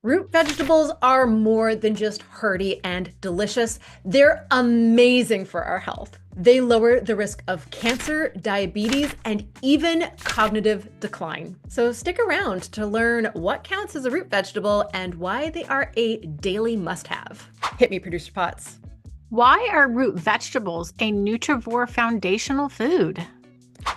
Root vegetables are more than just hearty and delicious. They're amazing for our health. They lower the risk of cancer, diabetes, and even cognitive decline. So stick around to learn what counts as a root vegetable and why they are a daily must-have. Hit me, Producer Potts. Why are root vegetables a Nutrivore Foundational Food?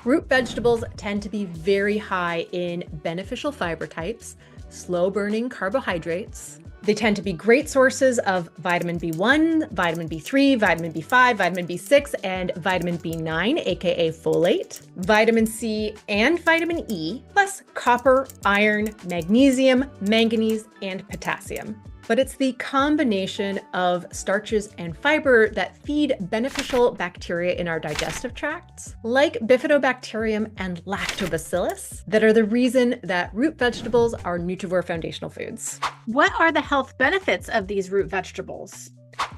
Root vegetables tend to be very high in beneficial fiber types, slow-burning carbohydrates. They tend to be great sources of vitamin B1, vitamin B3, vitamin B5, vitamin B6, and vitamin B9, aka folate, vitamin C, and vitamin E, plus copper, iron, magnesium, manganese, and potassium. But it's the combination of starches and fiber that feed beneficial bacteria in our digestive tracts, like bifidobacterium and lactobacillus, that are the reason that root vegetables are Nutrivore Foundational Foods. What are the health benefits of these root vegetables?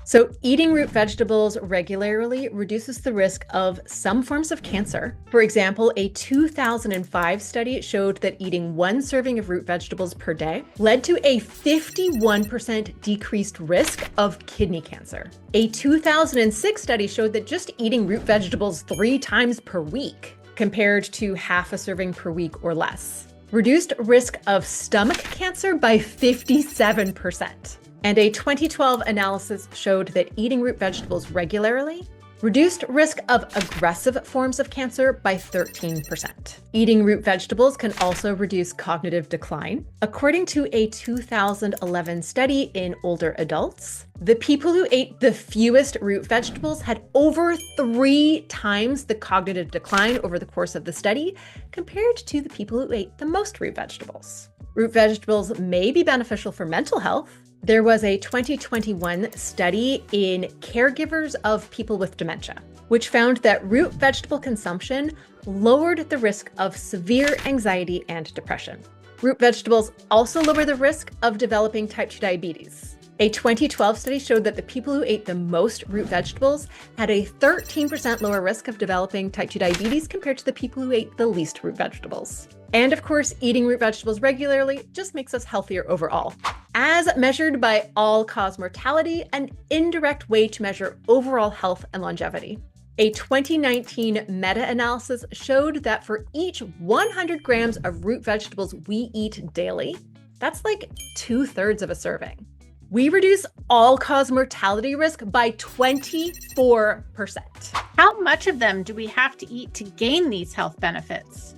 So eating root vegetables regularly reduces the risk of some forms of cancer. For example, a 2005 study showed that eating one serving of root vegetables per day led to a 51% decreased risk of kidney cancer. A 2006 study showed that just eating root vegetables 3 times per week, compared to half a serving per week or less, reduced risk of stomach cancer by 57%. And a 2012 analysis showed that eating root vegetables regularly reduced risk of aggressive forms of cancer by 13%. Eating root vegetables can also reduce cognitive decline. According to a 2011 study in older adults, the people who ate the fewest root vegetables had over 3 times the cognitive decline over the course of the study compared to the people who ate the most root vegetables. Root vegetables may be beneficial for mental health. There was a 2021 study in caregivers of people with dementia, which found that root vegetable consumption lowered the risk of severe anxiety and depression. Root vegetables also lower the risk of developing type 2 diabetes. A 2012 study showed that the people who ate the most root vegetables had a 13% lower risk of developing type 2 diabetes compared to the people who ate the least root vegetables. And of course, eating root vegetables regularly just makes us healthier overall. As measured by all-cause mortality, an indirect way to measure overall health and longevity. A 2019 meta-analysis showed that for each 100 grams of root vegetables we eat daily, that's like 2/3 of a serving. We reduce all-cause mortality risk by 24%. How much of them do we have to eat to gain these health benefits?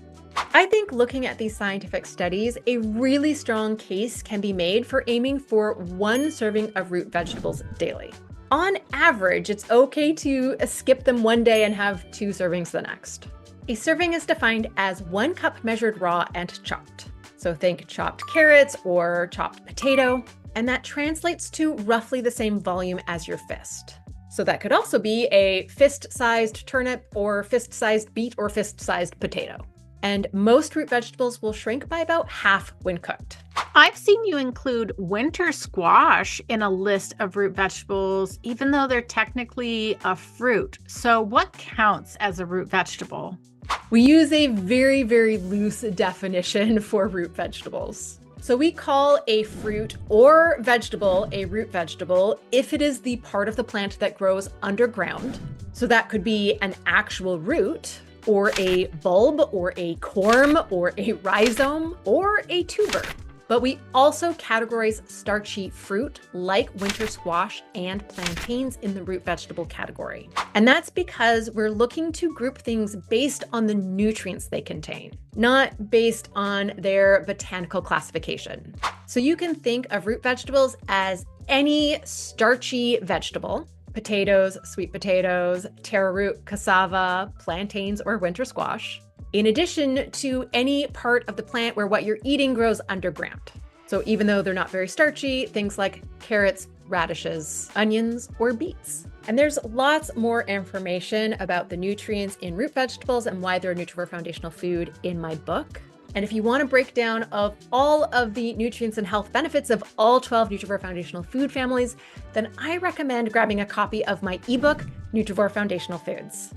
I think looking at these scientific studies, a really strong case can be made for aiming for 1 serving of root vegetables daily. On average, it's okay to skip them one day and have 2 servings the next. A serving is defined as 1 cup measured raw and chopped. So think chopped carrots or chopped potato, and that translates to roughly the same volume as your fist. So that could also be a fist-sized turnip or fist-sized beet or fist-sized potato. And most root vegetables will shrink by about half when cooked. I've seen you include winter squash in a list of root vegetables, even though they're technically a fruit. So what counts as a root vegetable? We use a very, very loose definition for root vegetables. So we call a fruit or vegetable a root vegetable if it is the part of the plant that grows underground. So that could be an actual root, or a bulb, or a corm, or a rhizome, or a tuber. But we also categorize starchy fruit like winter squash and plantains in the root vegetable category. And that's because we're looking to group things based on the nutrients they contain, not based on their botanical classification. So you can think of root vegetables as any starchy vegetable: potatoes, sweet potatoes, taro root, cassava, plantains, or winter squash, in addition to any part of the plant where what you're eating grows underground. So even though they're not very starchy, things like carrots, radishes, onions, or beets. And there's lots more information about the nutrients in root vegetables and why they're a Nutrivore Foundational Food in my book. And if you want a breakdown of all of the nutrients and health benefits of all 12 Nutrivore Foundational Food families, then I recommend grabbing a copy of my ebook, Nutrivore Foundational Foods.